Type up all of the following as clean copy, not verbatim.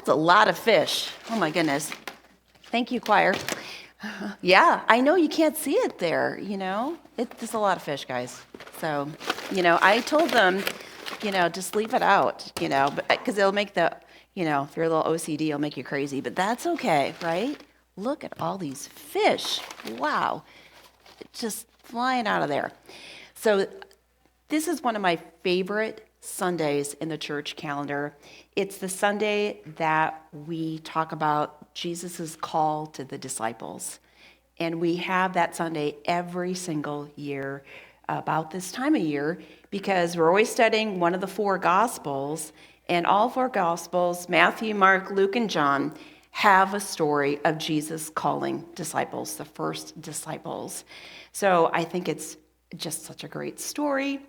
That's a lot of fish. Oh my goodness. Thank you, choir. Yeah, I know you can't see it there, It's a lot of fish, guys. So, I told them, just leave it out, because it'll make if you're a little OCD, it'll make you crazy. But that's okay, right? Look at all these fish. Wow. Just flying out of there. So this is one of my favorite Sundays in the church calendar. It's the Sunday that we talk about Jesus' call to the disciples. And we have that Sunday every single year about this time of year because we're always studying one of the four Gospels. And all four Gospels, Matthew, Mark, Luke, and John, have a story of Jesus calling disciples, the first disciples. So I think it's just such a great story.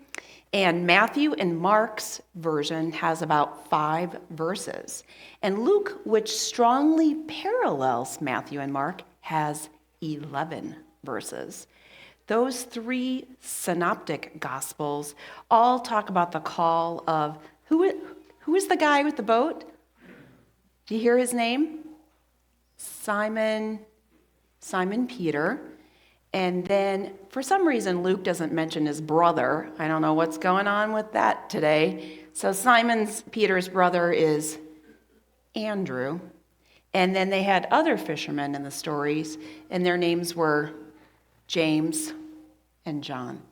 And Matthew and Mark's version has about 5 verses. And Luke, which strongly parallels Matthew and Mark, has 11 verses. Those 3 synoptic gospels all talk about the call of who is the guy with the boat? Do you hear his name? Simon Peter. And then, for some reason, Luke doesn't mention his brother. I don't know what's going on with that today. So Peter's brother is Andrew. And then they had other fishermen in the stories, and their names were James and John.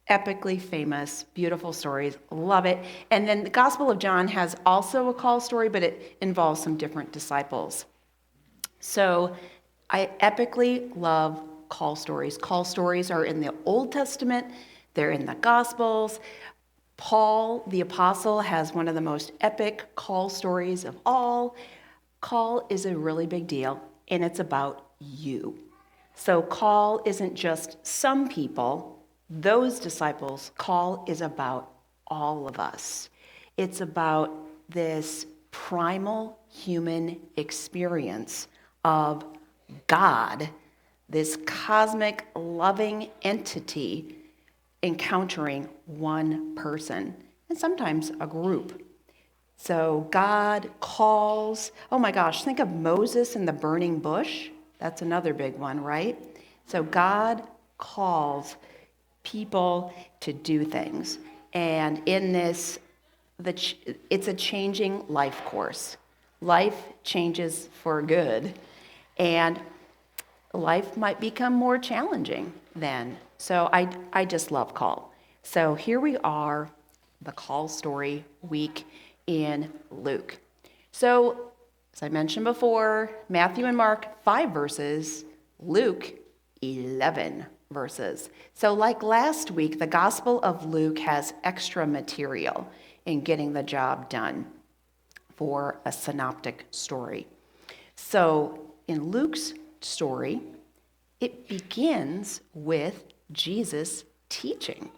Epically famous, beautiful stories. Love it. And then the Gospel of John has also a call story, but it involves some different disciples. So I epically love call stories. Call stories are in the Old Testament. They're in the Gospels. Paul, the apostle, has one of the most epic call stories of all. Call is a really big deal, and it's about you. So call isn't just some people, those disciples. Call is about all of us. It's about this primal human experience of God, this cosmic loving entity encountering one person, and sometimes a group. So God calls, oh my gosh, think of Moses in the burning bush. That's another big one, right? So God calls people to do things. And in this, it's a changing life course. Life changes for good. And life might become more challenging then. So I just love call. So here we are, the call story week in Luke. So, as I mentioned before, Matthew and Mark, 5 verses, Luke, 11 verses. So like last week, the Gospel of Luke has extra material in getting the job done for a synoptic story. So in Luke's story, it begins with Jesus teaching.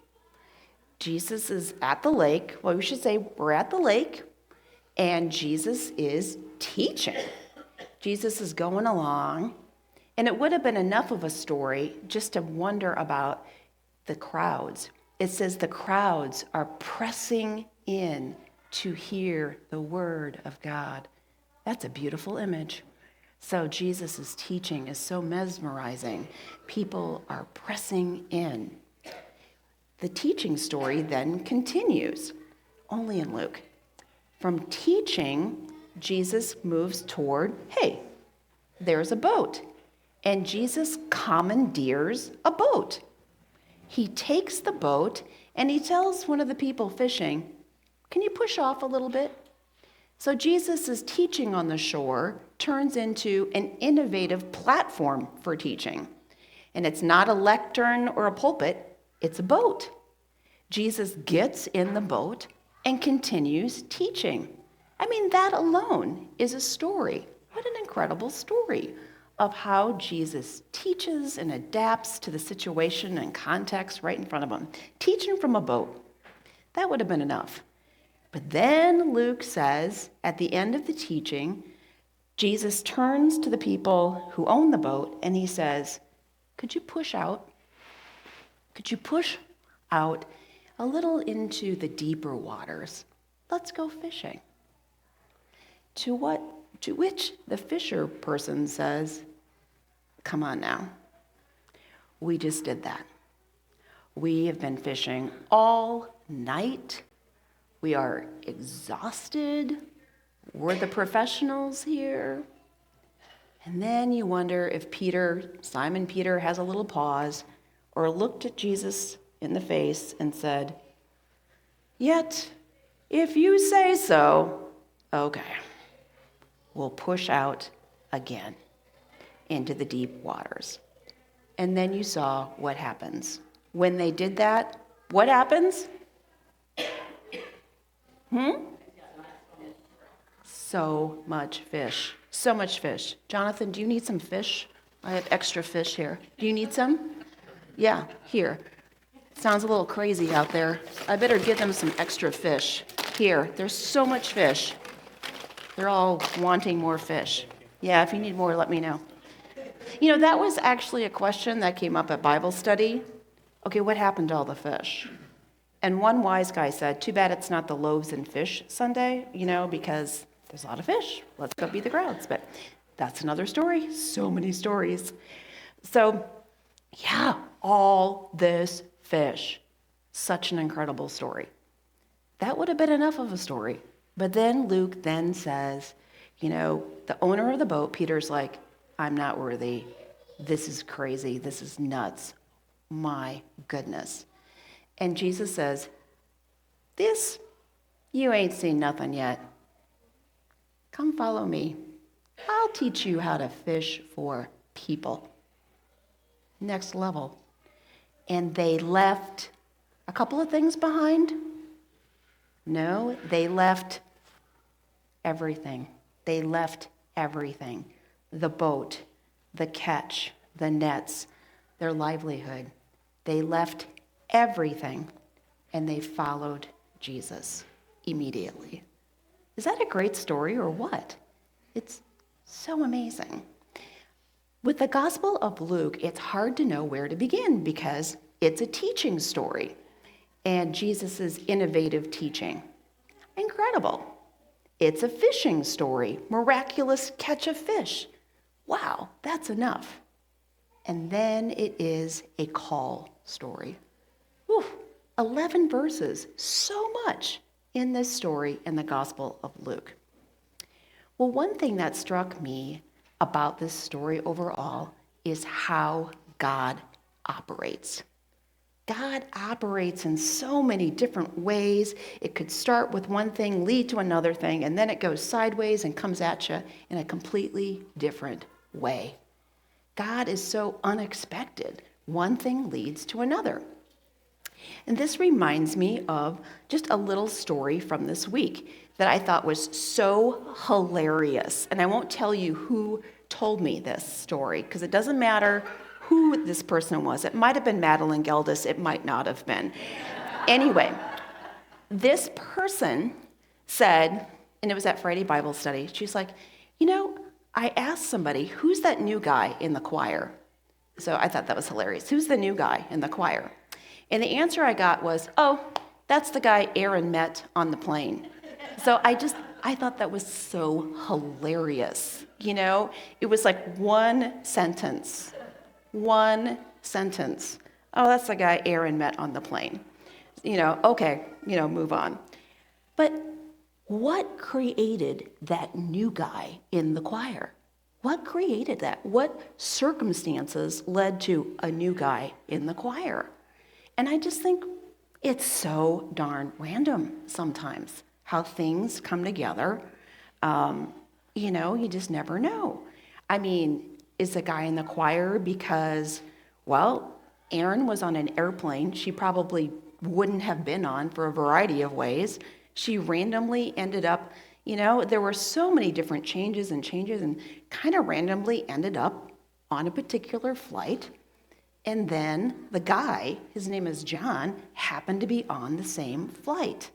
Jesus is at the lake. Well, we should say we're at the lake, and Jesus is teaching. Jesus is going along, and it would have been enough of a story just to wonder about the crowds. It says the crowds are pressing in to hear the word of God. That's a beautiful image. So Jesus' teaching is so mesmerizing. People are pressing in. The teaching story then continues, only in Luke. From teaching, Jesus moves toward, hey, there's a boat. And Jesus commandeers a boat. He takes the boat and he tells one of the people fishing, can you push off a little bit? So Jesus' teaching on the shore turns into an innovative platform for teaching. And it's not a lectern or a pulpit, it's a boat. Jesus gets in the boat and continues teaching. I mean, that alone is a story. What an incredible story of how Jesus teaches and adapts to the situation and context right in front of him. Teaching from a boat. That would have been enough. But then Luke says, at the end of the teaching, Jesus turns to the people who own the boat and he says, could you push out? Could you push out a little into the deeper waters? Let's go fishing. To which the fisher person says, come on now. We just did that. We have been fishing all night. We are exhausted. We're the professionals here. And then you wonder if Simon Peter has a little pause or looked at Jesus in the face and said, yet, if you say so, okay, we'll push out again into the deep waters. And then you saw what happens. When they did that, what happens? So much fish. So much fish. Jonathan, do you need some fish? I have extra fish here. Do you need some? Yeah, here. Sounds a little crazy out there. I better give them some extra fish. Here, there's so much fish. They're all wanting more fish. Yeah, if you need more, let me know. That was actually a question that came up at Bible study. Okay, what happened to all the fish? And one wise guy said, too bad it's not the loaves and fish Sunday, because there's a lot of fish. Let's go beat the crowds. But that's another story. So many stories. So, yeah, all this fish. Such an incredible story. That would have been enough of a story. But then Luke then says, the owner of the boat, Peter's like, I'm not worthy. This is crazy. This is nuts. My goodness. And Jesus says, you ain't seen nothing yet. Come follow me. I'll teach you how to fish for people. Next level. And they left a couple of things behind. No, they left everything. They left everything. The boat, the catch, the nets, their livelihood. They left everything and they followed Jesus immediately. Is that a great story or what? It's so amazing. With the Gospel of Luke, it's hard to know where to begin because it's a teaching story and Jesus' innovative teaching. Incredible. It's a fishing story, miraculous catch of fish. Wow, that's enough. And then it is a call story. Whew, 11 verses, so much in this story in the Gospel of Luke. Well, one thing that struck me about this story overall is how God operates. God operates in so many different ways. It could start with one thing, lead to another thing, and then it goes sideways and comes at you in a completely different way. God is so unexpected. One thing leads to another. And this reminds me of just a little story from this week that I thought was so hilarious. And I won't tell you who told me this story because it doesn't matter who this person was. It might have been Madeline Geldis. It might not have been. Anyway, this person said, and it was at Friday Bible study, she's like, I asked somebody, who's that new guy in the choir? So I thought that was hilarious. Who's the new guy in the choir? And the answer I got was, oh, that's the guy Aaron met on the plane. So I thought that was so hilarious. It was like one sentence. Oh, that's the guy Aaron met on the plane. Okay, move on. But what created that new guy in the choir? What created that? What circumstances led to a new guy in the choir? And I just think it's so darn random sometimes how things come together. You just never know. I mean, is the guy in the choir because, Erin was on an airplane she probably wouldn't have been on for a variety of ways. She randomly ended up, there were so many different changes and kind of randomly ended up on a particular flight. And then the guy, his name is John, happened to be on the same flight.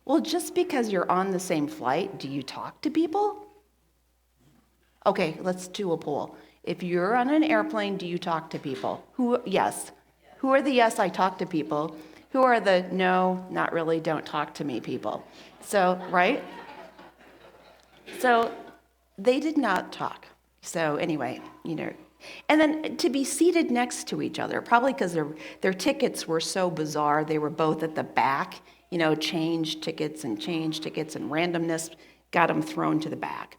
Well, just because you're on the same flight, do you talk to people? Okay, let's do a poll. If you're on an airplane, do you talk to people? Yes. Who are the yes, I talk to people? Who are the no, not really, don't talk to me people? So, right? So they did not talk. So anyway, and then to be seated next to each other, probably because their tickets were so bizarre. They were both at the back, change tickets, and randomness got them thrown to the back.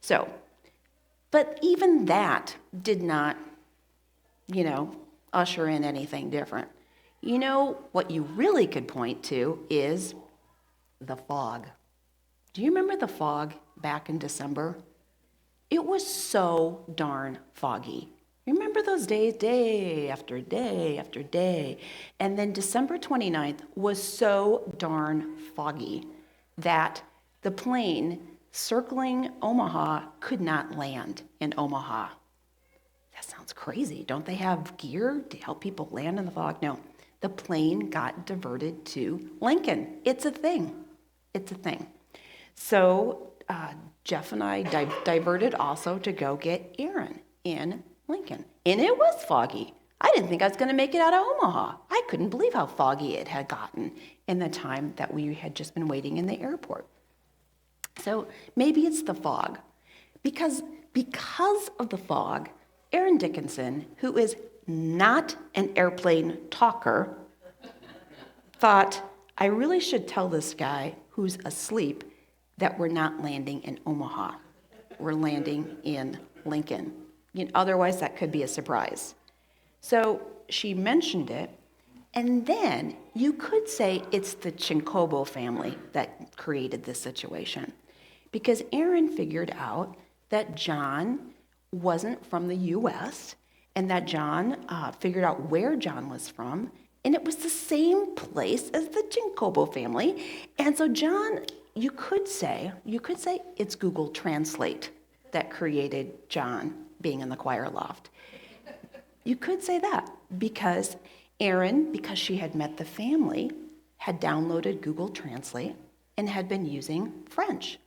So, but even that did not, usher in anything different. What you really could point to is the fog. Do you remember the fog back in December? It was so darn foggy. Remember those days, day after day after day? And then December 29th was so darn foggy that the plane circling Omaha could not land in Omaha. That sounds crazy. Don't they have gear to help people land in the fog? No, the plane got diverted to Lincoln. It's a thing. It's a thing. So Jeff and I diverted also to go get Aaron in Lincoln. And it was foggy. I didn't think I was going to make it out of Omaha. I couldn't believe how foggy it had gotten in the time that we had just been waiting in the airport. So maybe it's the fog. Because of the fog, Aaron Dickinson, who is not an airplane talker, thought, I really should tell this guy who's asleep that we're not landing in Omaha. We're landing in Lincoln. Otherwise, that could be a surprise. So she mentioned it, and then you could say it's the Chincobo family that created this situation. Because Aaron figured out that John wasn't from the U.S., and that John figured out where John was from, and it was the same place as the Chincobo family. And so John, you could say it's Google Translate that created John being in the choir loft. You could say that because Erin, because she had met the family, had downloaded Google Translate and had been using French.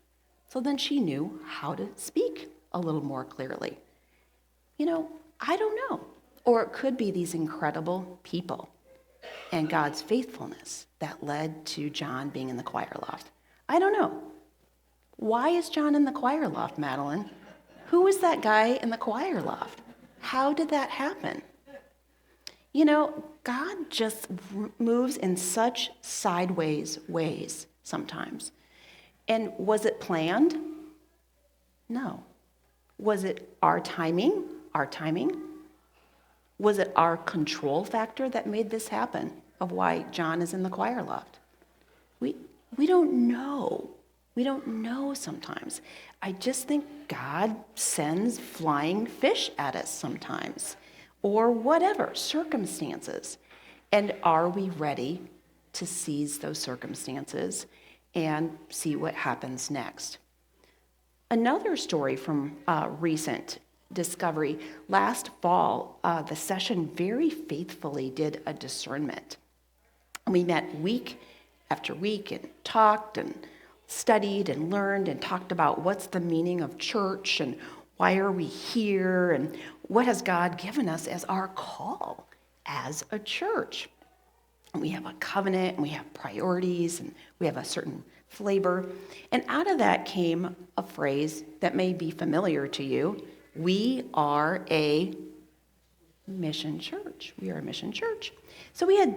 So then she knew how to speak a little more clearly. I don't know. Or it could be these incredible people and God's faithfulness that led to John being in the choir loft. I don't know. Why is John in the choir loft, Madeline? Who is that guy in the choir loft? How did that happen? God just moves in such sideways ways sometimes. And was it planned? No. Was it our timing? Our timing? Was it our control factor that made this happen of why John is in the choir loft? We don't know. We don't know sometimes. I just think God sends flying fish at us sometimes, or whatever, circumstances. And are we ready to seize those circumstances and see what happens next? Another story from recent discovery. Last fall, the session very faithfully did a discernment. We met week after week and talked and studied and learned and talked about what's the meaning of church and why are we here and what has God given us as our call as a church. And we have a covenant and we have priorities and we have a certain flavor. And out of that came a phrase that may be familiar to you. We are a mission church. We are a mission church. So we had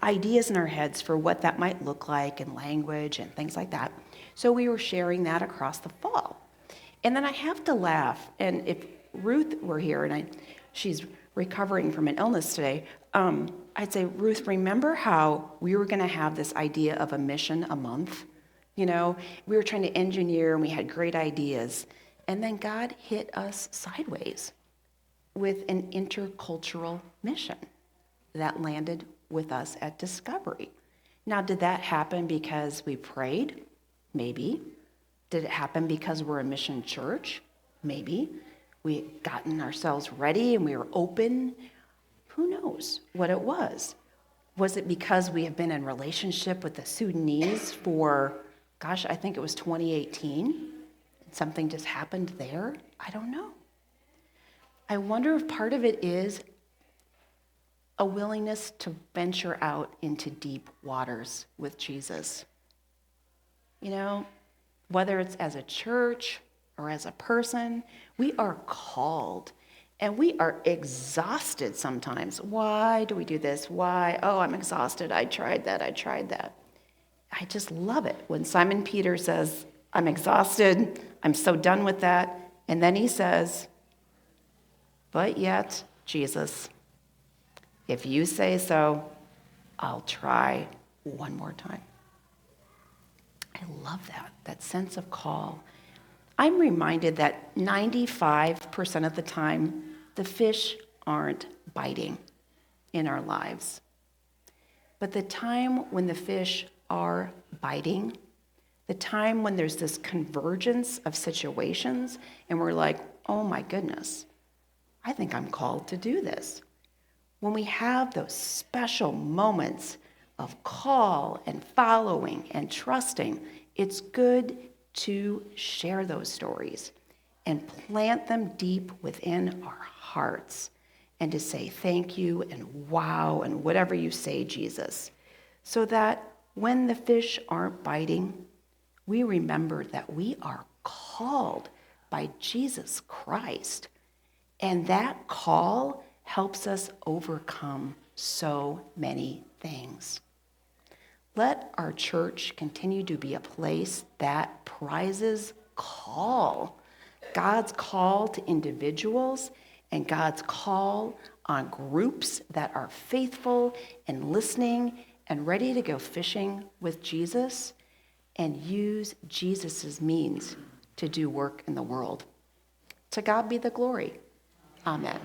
ideas in our heads for what that might look like and language and things like that. So we were sharing that across the fall. And then I have to laugh. And if Ruth were here, and she's recovering from an illness today, I'd say, Ruth, remember how we were going to have this idea of a mission a month? We were trying to engineer and we had great ideas. And then God hit us sideways with an intercultural mission that landed with us at Discovery. Now, did that happen because we prayed? Maybe. Did it happen because we're a mission church? Maybe. We gotten ourselves ready and we were open. Who knows what it was? Was it because we have been in relationship with the Sudanese for, I think it was 2018? Something just happened there? I don't know. I wonder if part of it is a willingness to venture out into deep waters with Jesus. Whether it's as a church or as a person, we are called and we are exhausted sometimes. Why do we do this? Why? Oh, I'm exhausted. I tried that. I just love it when Simon Peter says, I'm exhausted. I'm so done with that. And then he says, but yet, Jesus, if you say so, I'll try one more time. I love that sense of call. I'm reminded that 95% of the time, the fish aren't biting in our lives. But the time when the fish are biting, the time when there's this convergence of situations and we're like, oh my goodness, I think I'm called to do this. When we have those special moments of call and following and trusting, it's good to share those stories and plant them deep within our hearts and to say thank you and wow and whatever you say, Jesus, so that when the fish aren't biting, we remember that we are called by Jesus Christ. And that call helps us overcome so many things. Let our church continue to be a place that prizes call. God's call to individuals and God's call on groups that are faithful and listening and ready to go fishing with Jesus and use Jesus' means to do work in the world. To God be the glory. Amen.